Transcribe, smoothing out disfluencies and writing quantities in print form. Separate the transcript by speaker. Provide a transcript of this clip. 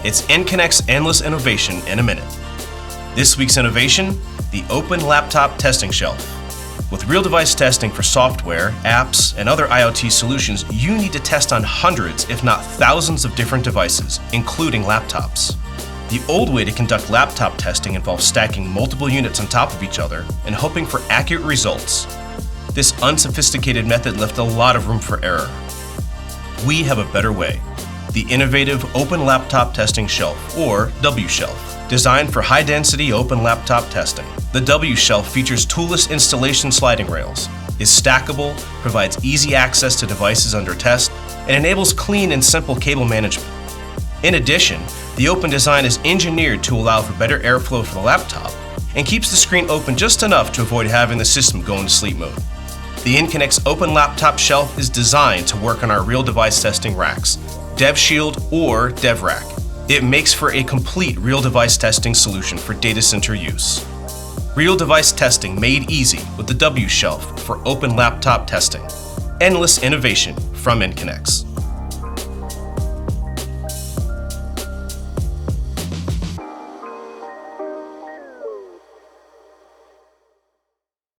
Speaker 1: It's Enconnex Endless Innovation in a minute. This week's innovation, the Open Laptop Testing Shelf. With real device testing for software, apps, and other IoT solutions, you need to test on hundreds, if not thousands of different devices, including laptops. The old way to conduct laptop testing involves stacking multiple units on top of each other and hoping for accurate results. This unsophisticated method left a lot of room for error. We have a better way. The innovative Open Laptop Testing Shelf, or W Shelf, designed for high-density open laptop testing. The W Shelf features toolless installation sliding rails, is stackable, provides easy access to devices under test, and enables clean and simple cable management. In addition, the open design is engineered to allow for better airflow for the laptop and keeps the screen open just enough to avoid having the system go into sleep mode. The Enconnex Open Laptop Shelf is designed to work on our real device testing racks, DevShield or DevRack. It makes for a complete real device testing solution for data center use. Real device testing made easy with the W Shelf for open laptop testing. Endless innovation from Enconnex.